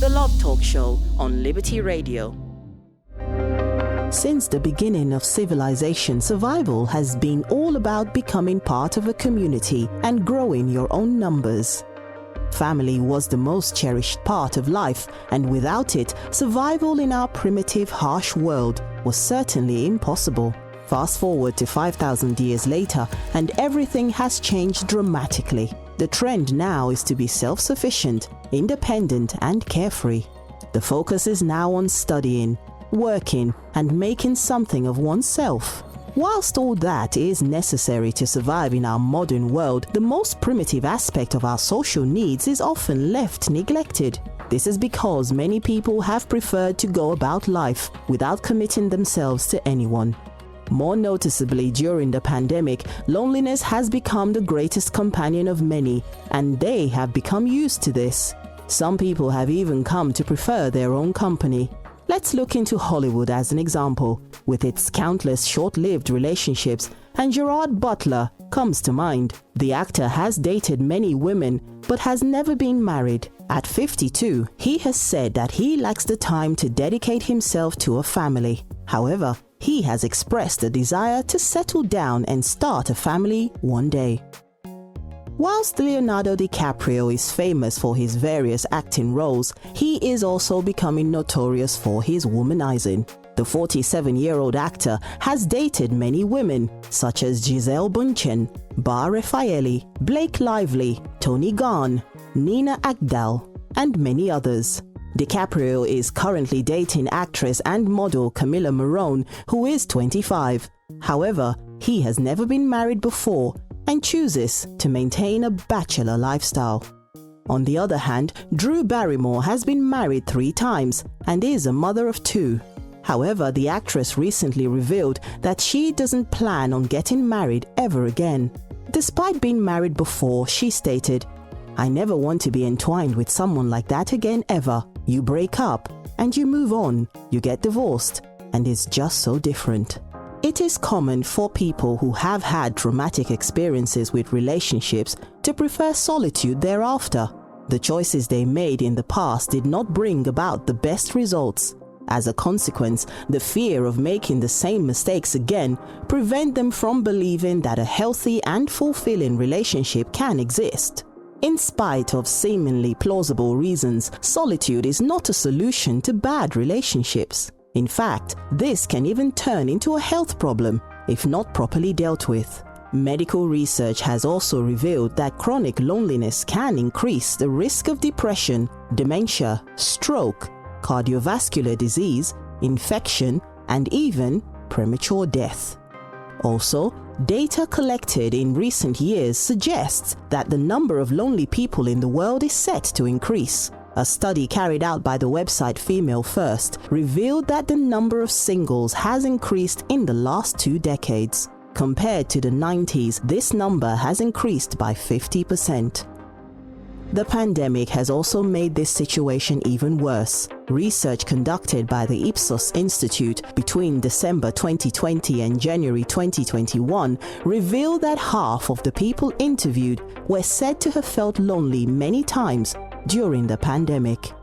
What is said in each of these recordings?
The Love Talk Show on Liberty Radio. Since the beginning of civilization, survival has been all about becoming part of a community and growing your own numbers. Family was the most cherished part of life, and without it, survival in our primitive, harsh world was certainly impossible. Fast forward to 5,000 years later, and everything has changed dramatically. The trend now is to be self-sufficient, independent, and carefree. The focus is now on studying, working, and making something of oneself. Whilst all that is necessary to survive in our modern world, the most primitive aspect of our social needs is often left neglected. This is because many people have preferred to go about life without committing themselves to anyone. More noticeably during the pandemic, loneliness has become the greatest companion of many, and they have become used to this. Some people have even come to prefer their own company. Let's look into Hollywood as an example, with its countless short-lived relationships, and Gerard Butler comes to mind. The actor has dated many women, but has never been married. At 52, he has said that he lacks the time to dedicate himself to a family. However, he has expressed a desire to settle down and start a family one day. Whilst Leonardo DiCaprio is famous for his various acting roles, he is also becoming notorious for his womanizing. The 47-year-old actor has dated many women, such as Gisele Bündchen, Bar Raffaelli, Blake Lively, Tony Garn, Nina Agdal, and many others. DiCaprio is currently dating actress and model Camilla Morrone, who is 25. However, he has never been married before and chooses to maintain a bachelor lifestyle. On the other hand, Drew Barrymore has been married 3 times and is a mother of 2. However, the actress recently revealed that she doesn't plan on getting married ever again. Despite being married before, she stated, "I never want to be entwined with someone like that again ever. You break up and you move on, you get divorced, and it's just so different." It is common for people who have had traumatic experiences with relationships to prefer solitude thereafter. The choices they made in the past did not bring about the best results. As a consequence, the fear of making the same mistakes again prevent them from believing that a healthy and fulfilling relationship can exist. In spite of seemingly plausible reasons, solitude is not a solution to bad relationships. In fact, this can even turn into a health problem if not properly dealt with. Medical research has also revealed that chronic loneliness can increase the risk of depression, dementia, stroke, cardiovascular disease, infection, and even premature death. Also, data collected in recent years suggests that the number of lonely people in the world is set to increase. A study carried out by the website Female First revealed that the number of singles has increased in the last 2 decades. Compared to the 90s, this number has increased by 50%. The pandemic has also made this situation even worse. Research conducted by the Ipsos Institute between December 2020 and January 2021 revealed that half of the people interviewed were said to have felt lonely many times during the pandemic.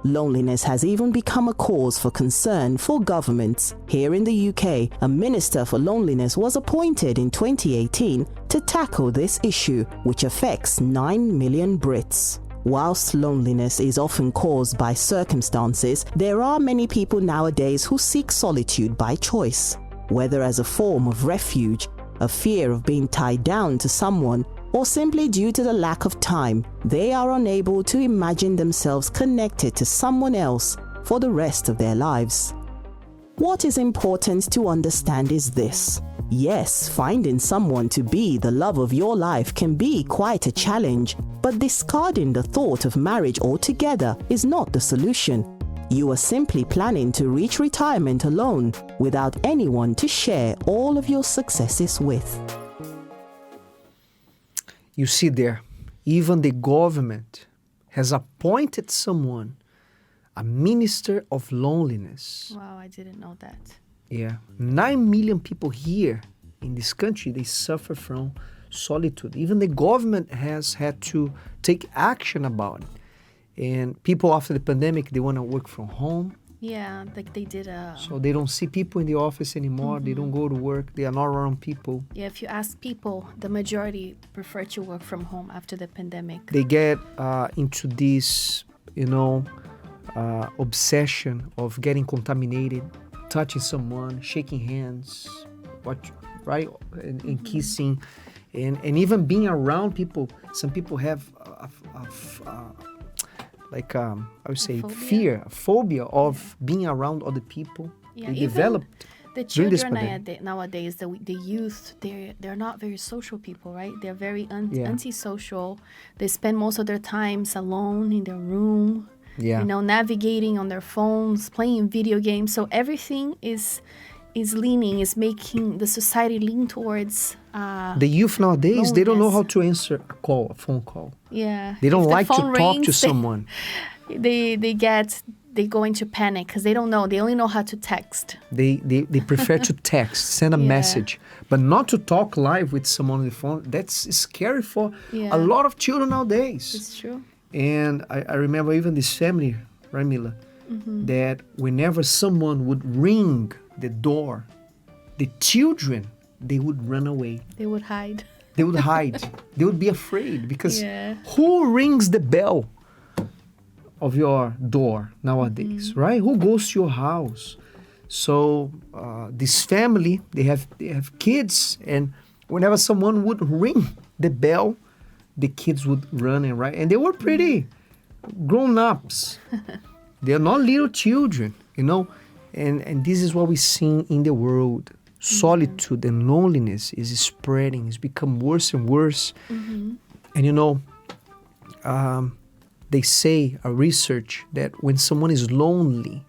Loneliness has even become a cause for concern for governments. Here in the UK, a Minister for Loneliness was appointed in 2018 to tackle this issue, which affects 9 million Brits. Whilst loneliness is often caused by circumstances, there are many people nowadays who seek solitude by choice, whether as a form of refuge, a fear of being tied down to someone, or simply due to the lack of time. They are unable to imagine themselves connected to someone else for the rest of their lives. What is important to understand is this. Yes, finding someone to be the love of your life can be quite a challenge, but discarding the thought of marriage altogether is not the solution. You are simply planning to reach retirement alone without anyone to share all of your successes with. You see there, even the government has appointed someone, a minister of loneliness. Wow, I didn't know that. Yeah, 9 million people here in this country, they suffer from solitude. Even the government has had to take action about it. And people after the pandemic, they want to work from home. Yeah, like they did So they don't see people in the office anymore. They don't go to work. They are not around people. Yeah, if you ask people, the majority prefer to work from home after the pandemic. They get into this, obsession of getting contaminated, touching someone, shaking hands, right, and kissing, and even being around people. Some people have I would say a phobia of being around other people. Yeah, They even developed the during this children pandemic. nowadays, the youth, they're not very social people, right? They're very Yeah. antisocial. They spend most of their times alone in their room. Yeah. Navigating on their phones, playing video games. So everything is making the society lean towards. The youth nowadays, they don't know how loneliness. to answer a phone call. Yeah. They don't If the like to phone talk to rings, someone. they go into panic because they don't know. They only know how to text. They prefer to text, send a Yeah. message, but not to talk live with someone on the phone. That's scary for Yeah. a lot of children nowadays. It's true. And I remember even this family, right, Mila, that whenever someone would ring the door, the children, they would run away. They would hide. They would hide. They would be afraid because Yeah. who rings the bell of your door nowadays, right? Who goes to your house? So this family, they have kids, and whenever someone would ring the bell, the kids would run and run, and they were pretty grown-ups. They are not little children, and this is what we see in the world. Solitude and loneliness is spreading. It's become worse and worse. And they say, a research, that when someone is lonely,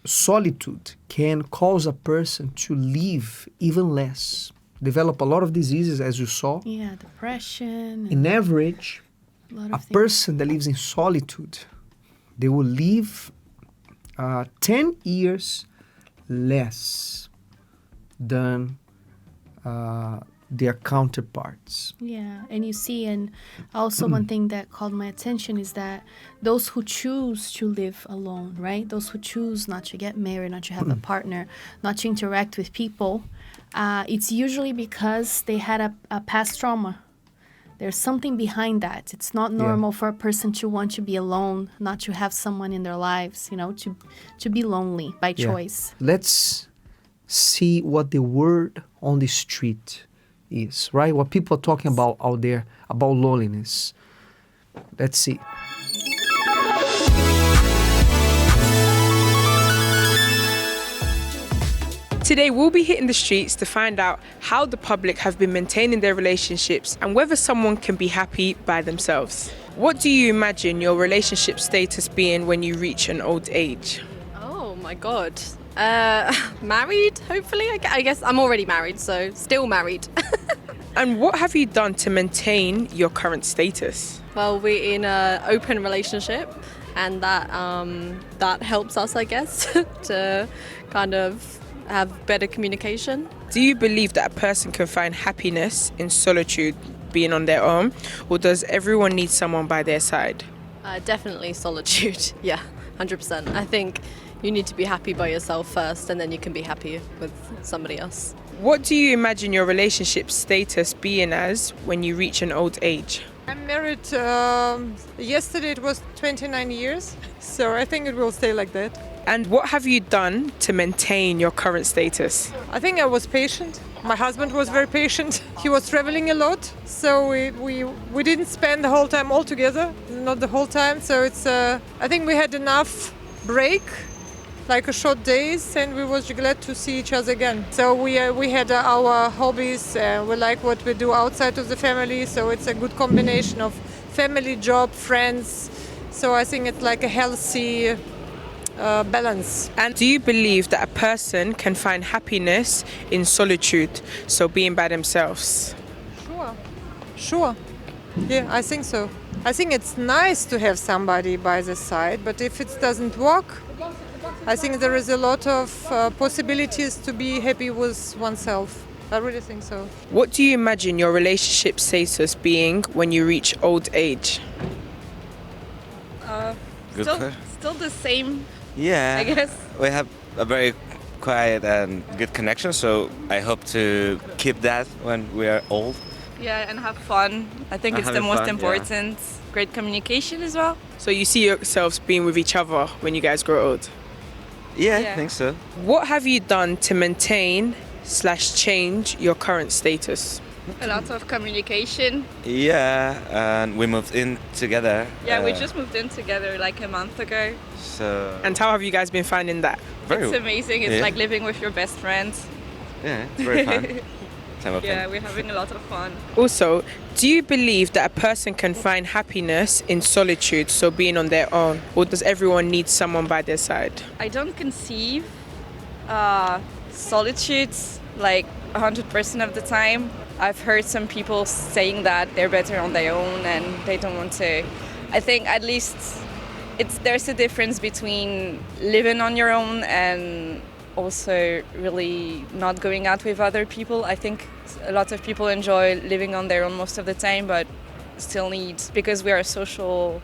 solitude can cause a person to live even less, develop a lot of diseases, as you saw. Yeah, depression. In average, a lot a of things. person that lives in solitude, they will live 10 years less than their counterparts. Yeah, and you see, and also one thing that called my attention is that those who choose to live alone, right? Those who choose not to get married, not to have a partner, not to interact with people, it's usually because they had a past trauma. There's something behind that. It's not normal for a person to want to be alone, not to have someone in their lives, to be lonely by Yeah. choice. Let's see what the word on the street is, right? What people are talking about out there about loneliness. Let's see. Today we'll be hitting the streets to find out how the public have been maintaining their relationships and whether someone can be happy by themselves. What do you imagine your relationship status being when you reach an old age? Oh my god. Married, hopefully. I guess I'm already married, so still married. And what have you done to maintain your current status? Well, we're in an open relationship, and that helps us, I guess, to kind of have better communication. Do you believe that a person can find happiness in solitude, being on their own, or does everyone need someone by their side? Definitely solitude. Yeah, 100%. I think you need to be happy by yourself first, and then you can be happy with somebody else. What do you imagine your relationship status being as when you reach an old age? I'm married, yesterday it was 29 years, so I think it will stay like that. And what have you done to maintain your current status? I think I was patient. My husband was very patient. He was traveling a lot, so we didn't spend the whole time all together, not the whole time. So it's I think we had enough break, like a short days, and we was glad to see each other again. So we had our hobbies. We like what we do outside of the family. So it's a good combination of family, job, friends. So I think it's like a healthy balance. And do you believe that a person can find happiness in solitude, so being by themselves? Sure. Yeah, I think so. I think it's nice to have somebody by the side, but if it doesn't work, I think there is a lot of possibilities to be happy with oneself. I really think so. What do you imagine your relationship status being when you reach old age? Good question. Still the same, Yeah, I guess. we have a very quiet and good connection, so I hope to keep that when we are old. Yeah, and have fun. I think And it's the having most fun, yeah. important. Great communication as well. So you see yourselves being with each other when you guys grow old. Yeah, Yeah. I think so. What have you done to maintain / change your current status? A lot of communication. Yeah, and we moved in together. Yeah, we just moved in together like a month ago. So And how have you guys been finding that? very It's amazing. It's yeah. like living with your best friends. Yeah, it's very fun. Time of Yeah, thing. we're having a lot of fun. Also, do you believe that a person can find happiness in solitude, so being on their own, or does everyone need someone by their side? I don't conceive solitude like 100% of the time. I've heard some people saying that they're better on their own and they don't want to. I think at least there's a difference between living on your own and also really not going out with other people. I think a lot of people enjoy living on their own most of the time, but still need, because we are a social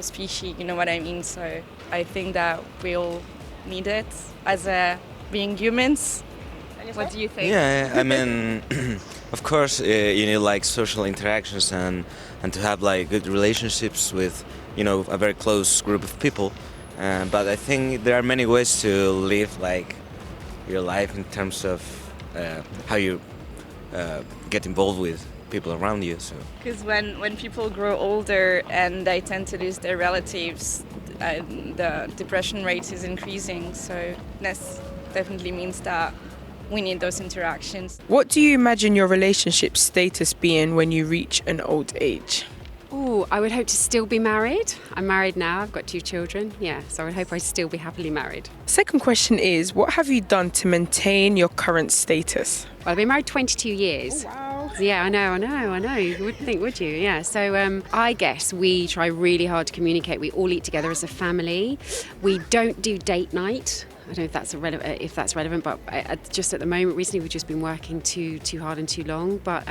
species, you know what I mean? So I think that we all need it as being humans. What do you think? Yeah, I mean, of course, you need like social interactions and to have like good relationships with, you know, a very close group of people. But I think there are many ways to live like your life in terms of how you get involved with people around you. So Because when people grow older and they tend to lose their relatives, the depression rate is increasing. So this definitely means that we need those interactions. What do you imagine your relationship status being when you reach an old age? Oh, I would hope to still be married. I'm married now. I've got 2 children. Yeah, so I would hope I'd still be happily married. Second question is, what have you done to maintain your current status? Well, I've been married 22 years. Oh, wow. Yeah, I know. You wouldn't think, would you? Yeah. So I guess we try really hard to communicate. We all eat together as a family. We don't do date night. I don't know if that's relevant, but just at the moment, recently we've just been working too hard and too long. But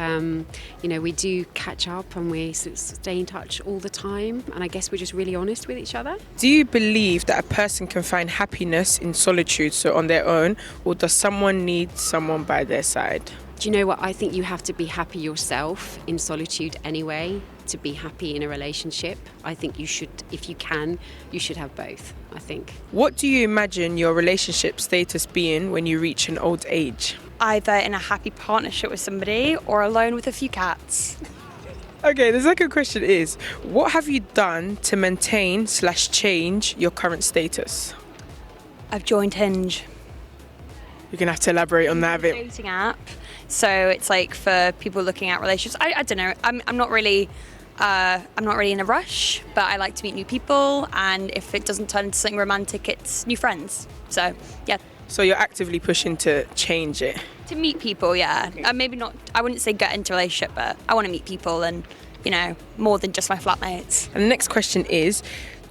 you know, we do catch up and we sort of stay in touch all the time. And I guess we're just really honest with each other. Do you believe that a person can find happiness in solitude, so on their own, or does someone need someone by their side? Do you know what? I think you have to be happy yourself in solitude anyway to be happy in a relationship. I think you should, if you can, you should have both, I think. What do you imagine your relationship status being when you reach an old age? Either in a happy partnership with somebody or alone with a few cats. Okay, the second question is, what have you done to maintain / change your current status? I've joined Hinge. You're going to have to elaborate on that a bit. Dating app. So it's like for people looking at relationships. I don't know. I'm not really in a rush, but I like to meet new people, and if it doesn't turn into something romantic, it's new friends. So yeah. So you're actively pushing to change it? To meet people, yeah. Maybe not, I wouldn't say get into a relationship, but I want to meet people and, you know, more than just my flatmates. And the next question is,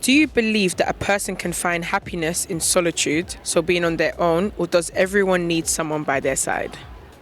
do you believe that a person can find happiness in solitude, so being on their own, or does everyone need someone by their side?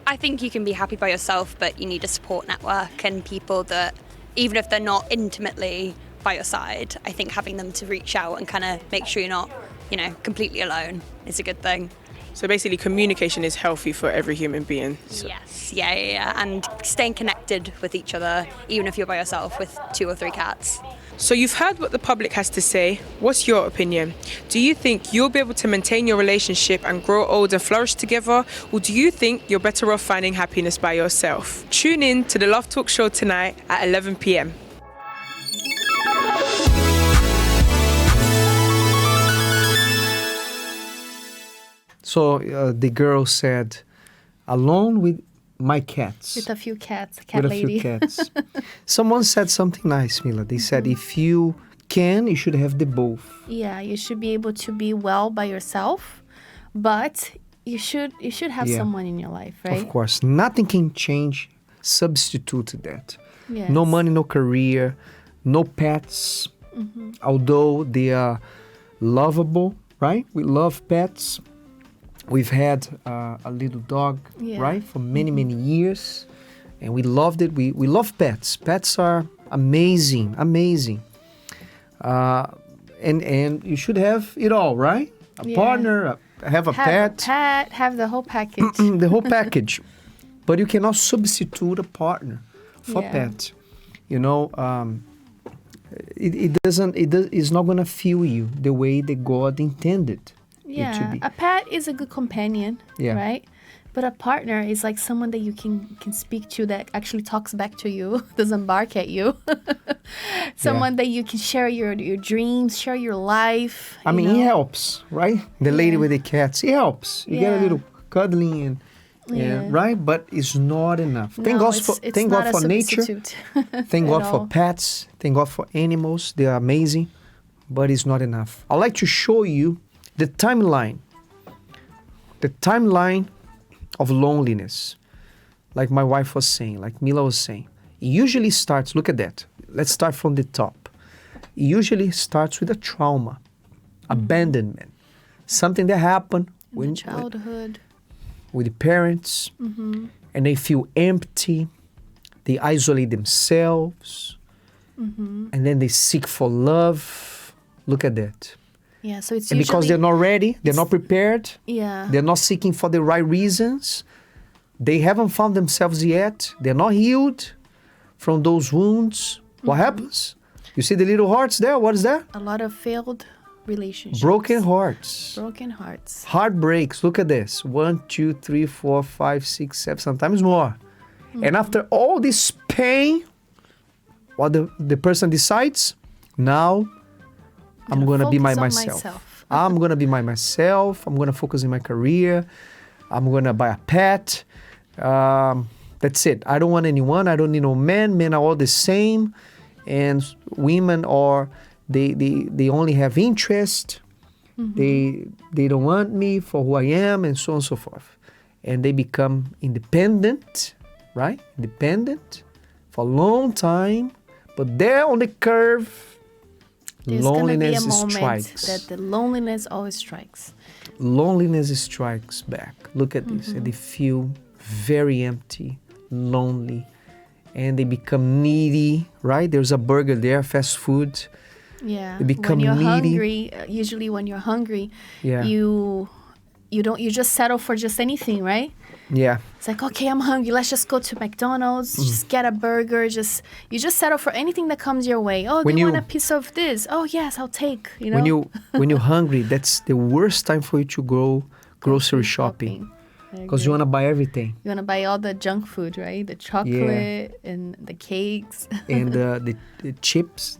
I think you can be happy by yourself, but you need a support network and people that, even if they're not intimately by your side, I think having them to reach out and kind of make sure you're not, you know, completely alone is a good thing. So basically communication is healthy for every human being. So. Yes, yeah. And staying connected with each other, even if you're by yourself with 2 or 3 cats. So you've heard what the public has to say. What's your opinion? Do you think you'll be able to maintain your relationship and grow old and flourish together? Or do you think you're better off finding happiness by yourself? Tune in to the Love Talk Show tonight at 11 p.m. So the girl said, alone with my cats. With a few cats, cat with lady. a few cats. Someone said something nice, Mila. They said, if you can, you should have the both. Yeah, you should be able to be well by yourself, but you should have Yeah. someone in your life, right? Of course, nothing can change, substitute that. Yes. No money, no career, no pets. Although they are lovable, right? We love pets. we've had a little dog, Yeah. right, for many, many years, and we loved it. We love pets. Pets are amazing, amazing. And you should have it all, right? A Yeah. partner, have a pet, have the whole package. the whole package. But you cannot substitute a partner for Yeah. pet. You know, it's not gonna feel you the way that God intended it to Yeah, be. a pet is a good companion, Yeah. right? But a partner is like someone that you can speak to that actually talks back to you, doesn't bark at you. Someone that you can share your dreams, share your life. I you mean, know? it helps, right? The lady with the cats, it helps. You get a Yeah. little cuddling and Yeah. right, but it's not enough. Thank No, God it's- for it's thank not God a for nature. substitute Thank at God for all. pets. Thank God for animals. They are amazing, but it's not enough. I'd like to show you the timeline. The timeline of loneliness. Like my wife was saying, like Mila was saying. It usually starts, look at that. Let's start from the top. It usually starts with a trauma, abandonment, something that happened In childhood. with the parents, and they feel empty. They isolate themselves, and then they seek for love. Look at that. Yeah, so it's And because they're not ready, they're not prepared, yeah. they're not seeking for the right reasons, they haven't found themselves yet, they're not healed from those wounds. What happens? You see the little hearts there? What is that? A lot of failed relationships. Broken hearts. Broken hearts. Heartbreaks. Look at this. 1, 2, 3, 4, 5, 6, 7, sometimes more. And after all this pain, what the person decides, now I'm going to be focus on myself. I'm going to be myself. I'm going to focus in my career. I'm going to buy a pet. That's it. I don't want anyone. I don't need no men. Men are all the same. And women are, they only have interest. They don't want me for who I am, and so on and so forth. And they become independent, right? Independent for a long time. But there on the curve, There's going to be a loneliness moment strikes. that the loneliness always strikes. Loneliness strikes back. Look at this. And they feel very empty, lonely, and they become needy, right? There's a burger there, fast food. Yeah. They become when you're needy. hungry, usually when you're hungry, Yeah. you just settle for just anything, right? Yeah. It's like, okay, I'm hungry. Let's just go to McDonald's. Just get a burger. You just settle for anything that comes your way. Oh, When do you want you- a piece of this? Oh, yes, I'll take. You know, When you're hungry, that's the worst time for you to go grocery shopping, because you want to buy everything. You want to buy all the junk food, right? The chocolate and the cakes, And the chips,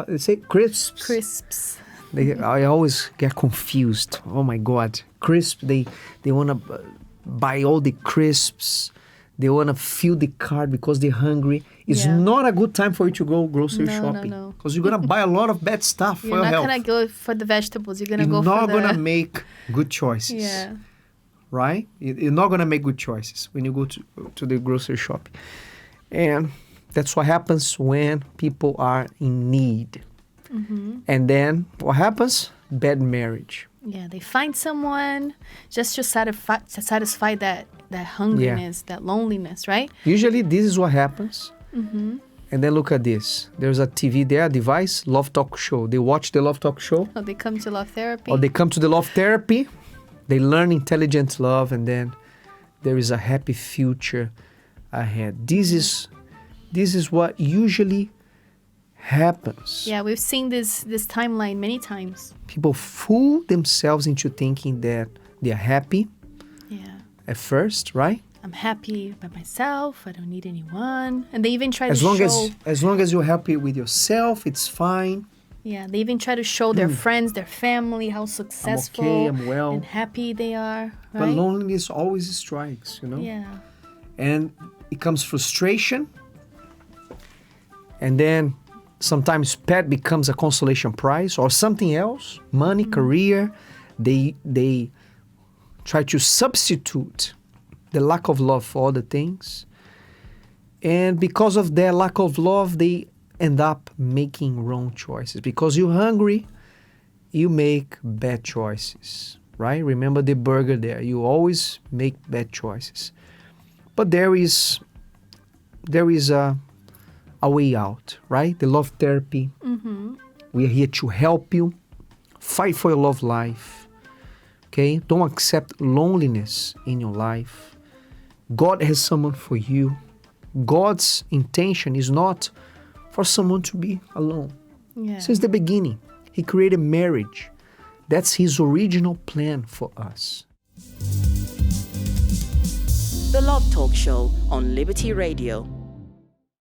they say crisps. crisps. I always get confused. Oh my God, crisp. They want to buy all the crisps. They want to fill the cart because they're hungry. It's Yeah. not a good time for you to go grocery No, shopping, no. because you're gonna buy a lot of bad stuff for You're your not health. gonna go for the vegetables. You're gonna You're go not for the. gonna make good choices. Yeah. Right? You're not gonna make good choices when you go to the grocery shop, and that's what happens when people are in need. And then what happens? Bad marriage. Yeah, they find someone just to satisfy that hungriness, that loneliness, right? Usually, this is what happens. And then look at this. There's a TV there, a device, Love Talk Show. They watch the Love Talk Show, Or they come to love therapy. or they come to the Love Therapy. They learn intelligent love, and then there is a happy future ahead. This is what usually happens. Yeah, we've seen this timeline many times. People fool themselves into thinking that they are happy Yeah. at first, right? I'm happy by myself. I don't need anyone. And they even try As to long show. as long as you're happy with yourself, it's fine. Yeah, they even try to show their friends, their family, how successful I'm well. and happy they are. But Right? loneliness always strikes, you know? Yeah. And it comes frustration. And then sometimes pet becomes a consolation prize or something else, money, career. They try to substitute the lack of love for other things. And because of their lack of love, they end up making wrong choices. Because you're hungry, you make bad choices, right? Remember the burger there. You always make bad choices. But there is a way out, right? The love therapy. We are here to help you fight for your love life. Okay? Don't accept loneliness in your life. God has someone for you. God's intention is not for someone to be alone. Yeah. Since the beginning, He created marriage. That's His original plan for us. The Love Talk Show on Liberty Radio.